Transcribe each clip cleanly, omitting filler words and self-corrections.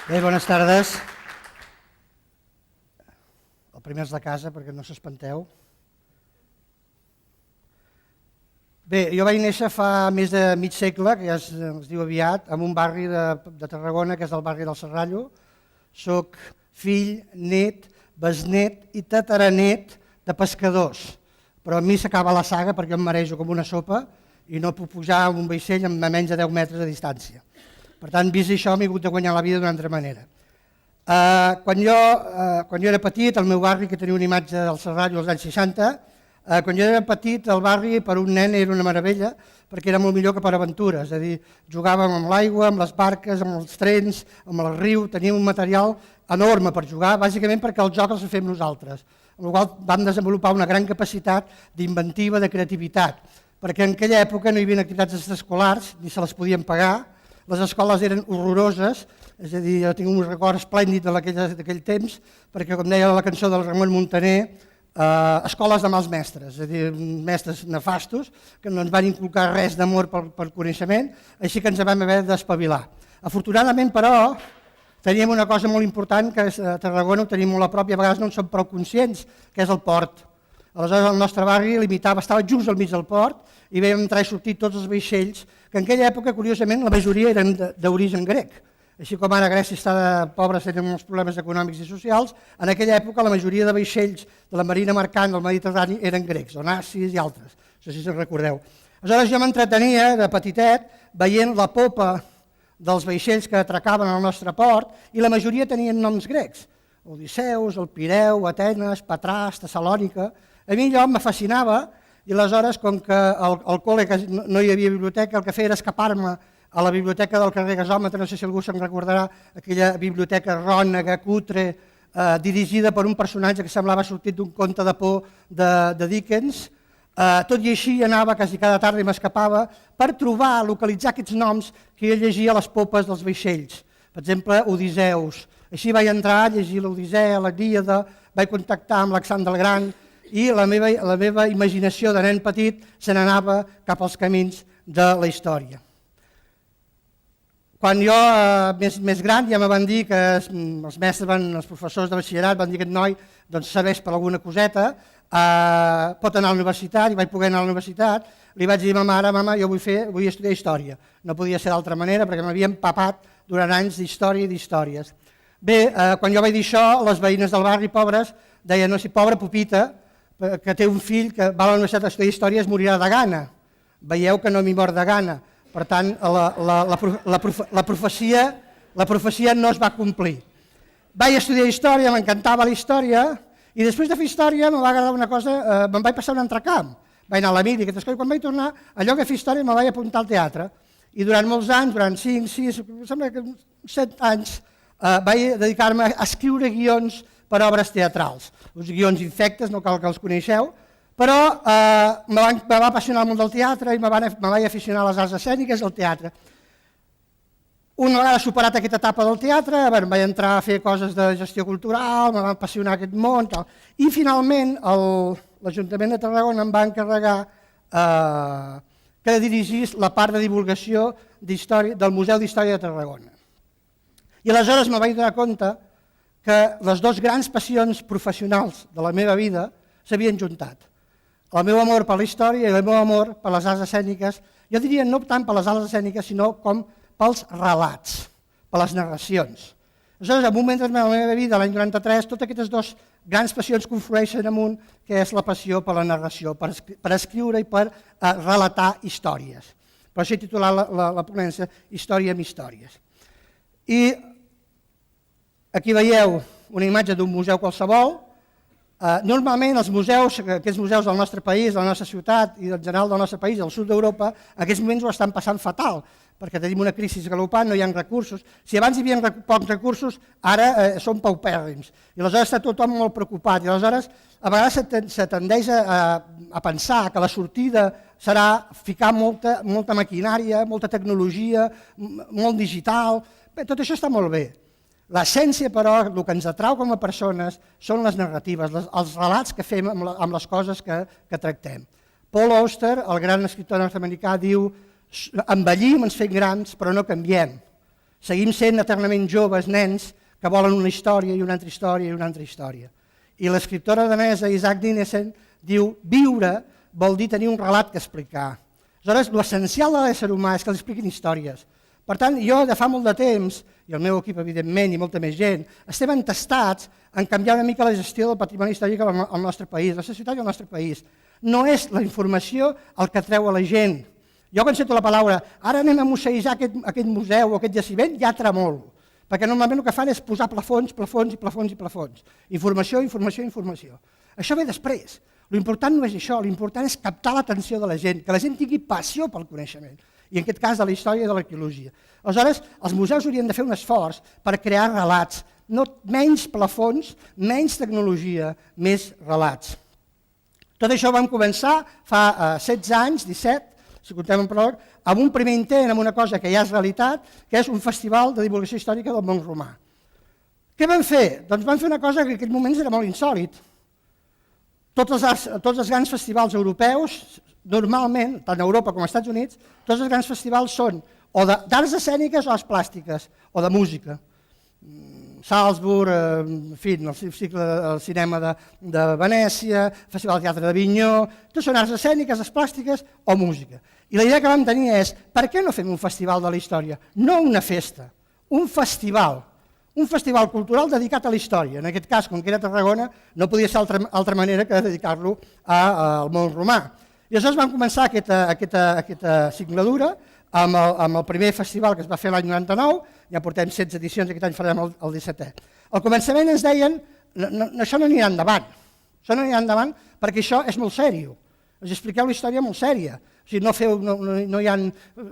Bé, bones tardes. El primer és de casa, perquè no s'espanteu. Bé, jo vaig néixer fa més de mig segle, que ja es diu aviat, en un barri de Tarragona, que és el barri del Serrallo. Soc fill, net, besnet i tataranet de pescadors, però a mi s'acaba la saga perquè em marejo com una sopa i no puc pujar a un vaixell a menys de 10 metres de distància. Per tant, vist això, m'he hagut de guanyar la vida d'una altra manera. Quan jo era petit, el meu barri, que tenia una imatge del Serrallo als anys 60, quan jo era petit, el barri per un nen era una meravella, perquè era molt millor que per aventures, és a dir, jugàvem amb l'aigua, amb les barques, amb els trens, amb el riu, teníem un material enorme per jugar, bàsicament perquè el joc els fem nosaltres, amb la qual vam desenvolupar una gran capacitat d'inventiva, de creativitat, perquè en aquella època no hi havia activitats extraescolars, ni se les podien pagar, les escoles eren horroroses, és a dir, jo tinc un record esplèndid d'aquell temps, perquè, com deia la cançó del Ramon Muntaner, escoles de mals mestres, és a dir, mestres nefastos, que no ens van inculcar res d'amor pel coneixement, així que ens vam haver d'espavilar. Afortunadament, però, teníem una cosa molt important, que a Tarragona ho tenim molt a prop i a vegades no en som prou conscients, que és el port. Aleshores, el nostre barri estava just al mig del port i vam entrar i sortir tots els vaixells, que en aquella època, curiosament, la majoria eren d'origen grec. Així com ara Grècia està de pobres, tenen molts problemes econòmics i socials, en aquella època la majoria de vaixells de la marina mercant del Mediterrani eren grecs, onasis i altres, no sé si se'n recordeu. Aleshores jo m'entretenia de petitet veient la popa dels vaixells que atracaven al nostre port i la majoria tenien noms grecs, Odiseus, el Pireu, Atenes, Patràs, Tessalònica. A mi allò em fascinava i aleshores, com que al col·le no hi havia biblioteca, el que feia era escapar-me a la biblioteca del carrer Gasòmetre, no sé si algú se'n recordarà, aquella biblioteca rònega, cutre, dirigida per un personatge que semblava sortit d'un conte de por de Dickens. Tot i així anava quasi cada tarda i m'escapava per trobar, localitzar aquests noms que jo llegia a les popes dels vaixells. Per exemple, Odiseus. Així vaig entrar a llegir l'Odissea, l'Ilíada, vaig contactar amb Alexandre el Gran i la meva imaginació de nen petit se n'anava cap als camins de la història. Quan jo, més gran, ja me van dir que els mestres, els professors de batxillerat van dir que aquest noi serveix per alguna coseta, pot anar a la universitat, i vaig poder anar a la universitat, li vaig dir a ma mare, mama, jo vull estudiar història. No podia ser d'altra manera perquè m'havia empapat durant anys d'història i d'històries. Bé, quan jo vaig dir això, les veïnes del barri, pobres, deien, no, si pobra Pupita, que té un fill que va a la universitat a estudiar història es morirà de gana. Veieu que no m'hi mor de gana. Per tant, la profecia no es va complir. Vaig estudiar història, m'encantava la història, i després de fer història em va agradar una cosa, me'n vaig passar a un altre camp. Vaig anar a la mili, i quan vaig tornar, allò que fer història me vaig apuntar al teatre. I durant molts anys, durant 5, 6, sembla que 7 anys, vaig dedicar-me a escriure guions per obres teatrals. Uns guions infectes, no cal que els coneixeu, però me va apassionar el món del teatre i me vaig aficionar a les arts escèniques i al teatre. Una vegada superat aquesta etapa del teatre, vaig entrar a fer coses de gestió cultural, me va apassionar aquest món, i finalment l'Ajuntament de Tarragona em va encarregar que dirigís la part de divulgació del Museu d'Història de Tarragona. I aleshores me vaig donar compte que les dues grans passions professionals de la meva vida s'havien juntat. El meu amor per la història i el meu amor per les arts escèniques, jo diria no tant per les arts escèniques, sinó com pels relats, per les narracions. Aleshores, en un moment de la meva vida, l'any 93, totes aquestes dues grans passions conflueixen en un, que és la passió per la narració, per escriure i per relatar històries. Per això he titulat la ponència Història amb històries. I aquí veieu una imatge d'un museu qualsevol. Normalment els museus, aquests museus del nostre país, de la nostra ciutat i en general del nostre país, del sud d'Europa, en aquests moments ho estan passant fatal, perquè tenim una crisi galopant, no hi ha recursos. Si abans hi havia pocs recursos, ara són paupèrrims. I aleshores està tothom molt preocupat. I aleshores a vegades se tendeix a pensar que la sortida serà ficar molta maquinària, molta tecnologia, molt digital. Bé, tot això està molt bé. L'essència, però, el que ens atrau com a persones són les narratives, els relats que fem amb les coses que tractem. Paul Auster, el gran escriptor nord-americà, diu envellim, ens fem grans, però no canviem. Seguim sent eternament joves, nens, que volen una història i una altra història i una altra història. I l'escriptora danesa Isaac Dinesen diu: viure vol dir tenir un relat que explicar. Aleshores, l'essencial de l'ésser humà és que els expliquin històries. Per tant, jo de fa molt de temps, i el meu equip evidentment i molta més gent, estem entestats en canviar una mica la gestió del patrimoni històric al nostre país, la societat i el nostre país. No és la informació el que treu a la gent. Jo quan sento la paraula, ara anem a museïtzar aquest museu o aquest jaciment, ja tremolo, perquè normalment el que fan és posar plafons, plafons i plafons i plafons. Informació, informació, informació. Això ve després. L'important no és això, l'important és captar l'atenció de la gent, que la gent tingui passió pel coneixement, i en aquest cas de la història i de l'arqueologia. Aleshores, els museus haurien de fer un esforç per crear relats, no menys plafons, menys tecnologia, més relats. Tot això vam començar fa 16 anys, 17, si comptem en pròleg, amb un primer intent, amb una cosa que ja és realitat, que és un festival de divulgació històrica del món romà. Què vam fer? Doncs vam fer una cosa que en aquells moments era molt insòlit. Tots els grans festivals europeus, normalment, tant a Europa com als Estats Units, tots els grans festivals són o d'arts escèniques o arts plàstiques, o de música. Salzburg, en fi, el cinema de Venècia, el Festival de Teatre d'Avinyó, tot són arts escèniques, arts plàstiques o música. I la idea que vam tenir és, per què no fem un festival de la història? No una festa, un festival cultural dedicat a la història. En aquest cas, com que era Tarragona, no podia ser altra manera que dedicar-lo al món romà. I aleshores vam començar aquesta singladura amb el primer festival que es va fer l'any 99, ja portem 16 edicions, aquest any farem el 17è. Al començament ens deien, això no anirà endavant, perquè això és molt sèrio, us expliqueu la història molt sèria, o sigui, no hi ha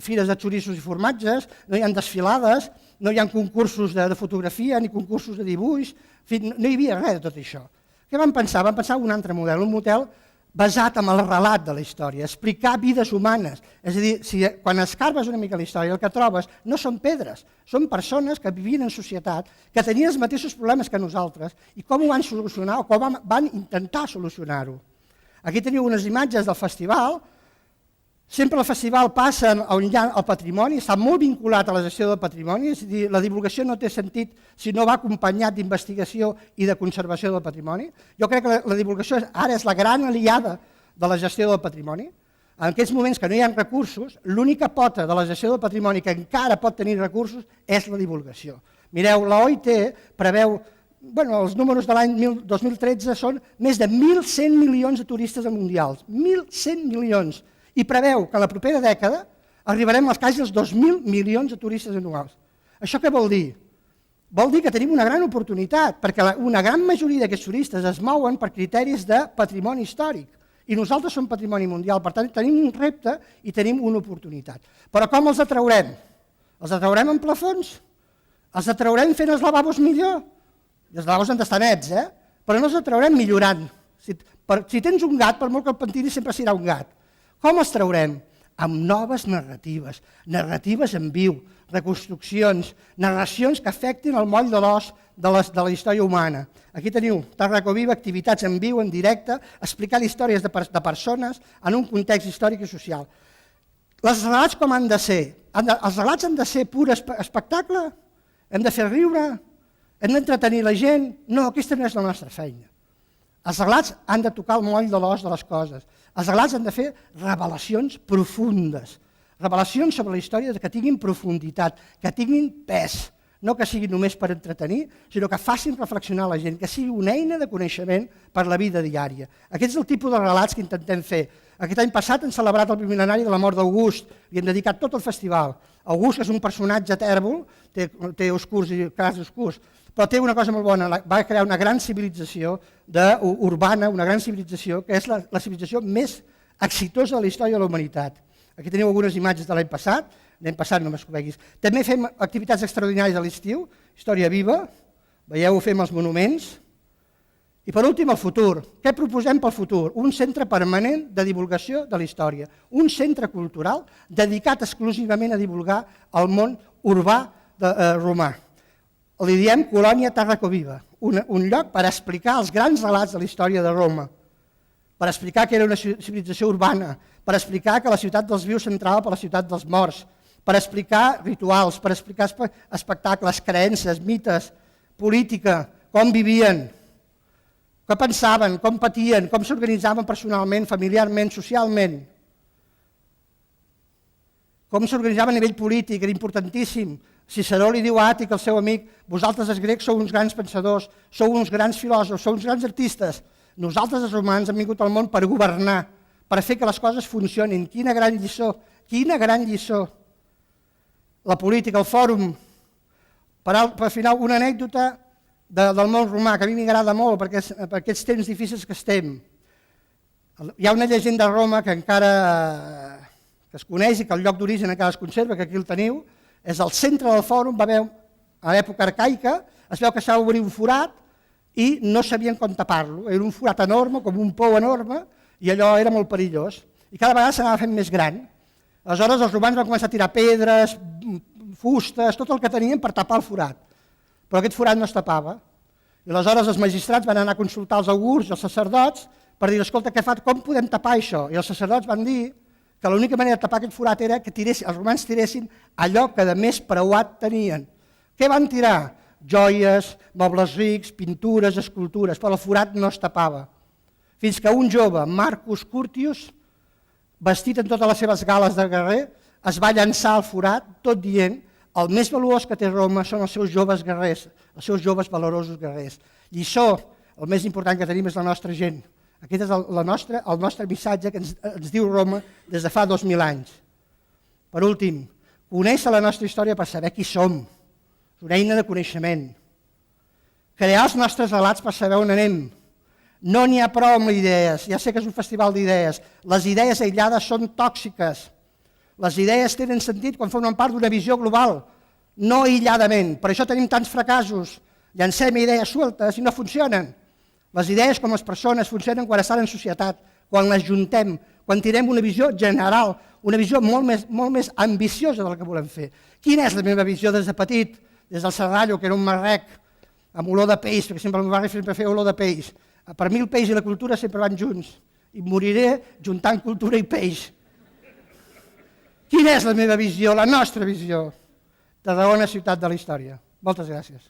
fires de xoriços i formatges, no hi ha desfilades, no hi ha concursos de fotografia ni concursos de dibuix, no hi havia res de tot això. Què vam pensar? Vam pensar en un altre model, un model basat en el relat de la història, explicar vides humanes. És a dir, quan escarbes una mica la història, el que trobes no són pedres, són persones que vivien en societat, que tenien els mateixos problemes que nosaltres i com ho van solucionar o com van intentar solucionar-ho. Aquí teniu unes imatges del festival. Sempre el festival passa on hi ha el patrimoni, està molt vinculat a la gestió del patrimoni, és a dir, la divulgació no té sentit si no va acompanyat d'investigació i de conservació del patrimoni. Jo crec que la divulgació ara és la gran aliada de la gestió del patrimoni. En aquests moments que no hi ha recursos, l'única pota de la gestió del patrimoni que encara pot tenir recursos és la divulgació. Mireu, la OIT preveu, els números de l'any 2013 són més de 1.100 milions de turistes mundials, 1.100 milions, i preveu que en la propera dècada arribarem als quasi els 2.000 milions de turistes anuals. Això què vol dir? Vol dir que tenim una gran oportunitat, perquè una gran majoria d'aquests turistes es mouen per criteris de patrimoni històric, i nosaltres som patrimoni mundial, per tant tenim un repte i tenim una oportunitat. Però com els atraurem? Els atraurem amb plafons? Els atraurem fent els lavabos millor? I els lavabos han d'estar nets, però no els atraurem millorant. Si tens un gat, per molt que el pentini sempre serà un gat. Com els traurem? Amb noves narratives, narratives en viu, reconstruccions, narracions que afectin el moll de l'os de la història humana. Aquí teniu Tarraco Viva, activitats en viu, en directe, explicant històries de persones en un context històric i social. Els relats com han de ser? Els relats han de ser pur espectacle? Hem de fer riure? Hem d'entretenir la gent? No, aquesta no és la nostra feina. Els relats han de tocar el moll de l'os de les coses. Els relats han de fer revelacions profundes, revelacions sobre la història que tinguin profunditat, que tinguin pes, no que siguin només per entretenir, sinó que facin reflexionar la gent, que sigui una eina de coneixement per la vida diària. Aquest és el tipus de relats que intentem fer. Aquest any passat hem celebrat el biminari de la mort d'August i hem dedicat tot el festival. August, que és un personatge tèrbol, té oscurs i clars oscurs, però té una cosa molt bona, va crear una gran civilització urbana, una gran civilització que és la civilització més exitosa de la història de la humanitat. Aquí teniu algunes imatges de l'any passat només que ho veguis. També fem activitats extraordinàries a l'estiu, història viva, veieu, fem els monuments. I per últim, el futur. Què proposem pel futur? Un centre permanent de divulgació de la història, un centre cultural dedicat exclusivament a divulgar el món urbà romà. Li diem Colònia Tarraco Viva, un lloc per explicar els grans relats de la història de Roma, per explicar que era una civilització urbana, per explicar que la ciutat dels vius s'entrava per la ciutat dels morts, per explicar rituals, per explicar espectacles, creences, mites, política, com vivien, què pensaven, com patien, com s'organitzaven personalment, familiarment, socialment, com s'organitzava a nivell polític, era importantíssim. Ciceró li diu a Àtic, el seu amic, vosaltres els grecs sou uns grans pensadors, sou uns grans filòsofs, sou uns grans artistes. Nosaltres els romans hem vingut al món per governar, per fer que les coses funcionin. Quina gran lliçó, quina gran lliçó. La política, el fòrum. Per final, una anècdota del món romà, que a mi m'agrada molt per aquests temps difícils que estem. Hi ha una llegenda a Roma que encara es coneix i que el lloc d'origen encara es conserva, que aquí el teniu, és al centre del fòrum, va haver, a l'època arcaica, es veu que s'ha d'obrir un forat i no sabien com tapar-lo. Era un forat enorme, com un pou enorme, i allò era molt perillós. I cada vegada s'anava fent més gran. Aleshores els romans van començar a tirar pedres, fustes, tot el que tenien per tapar el forat. Però aquest forat no es tapava. I aleshores els magistrats van anar a consultar els augurs i els sacerdots per dir, escolta, com podem tapar això? I els sacerdots van dir que l'única manera de tapar aquest forat era que els romans tiressin allò que de més preuat tenien. Què van tirar? Joies, mobles rics, pintures, escultures, però el forat no es tapava. Fins que un jove, Marcus Curtius, vestit en totes les seves gales de guerrer, es va llançar al forat tot dient el més valuós que té Roma són els seus joves guerrers, els seus joves valorosos guerrers. Lliçó, el més important que tenim és la nostra gent. Aquest és el nostre missatge que ens diu Roma des de fa 2000 anys. Per últim, conèixer la nostra història per saber qui som. És una eina de coneixement. Crear els nostres relats per saber on anem. No n'hi ha prou amb idees, ja sé que és un festival d'idees. Les idees aïllades són tòxiques. Les idees tenen sentit quan formen part d'una visió global, no aïlladament. Per això tenim tants fracassos. Llancem idees sueltes i no funcionen. Les idees, com les persones, funcionen quan estan en societat, quan les juntem, quan tirem una visió general, una visió molt més ambiciosa del que volem fer. Quina és la meva visió des de petit, des del Serrallo, que era un marrec, amb olor de peix, perquè sempre el meu barri sempre feia olor de peix. Per mi el peix i la cultura sempre van junts, i moriré juntant cultura i peix. Quina és la meva visió, la nostra visió, de Tarragona, ciutat de la història? Moltes gràcies.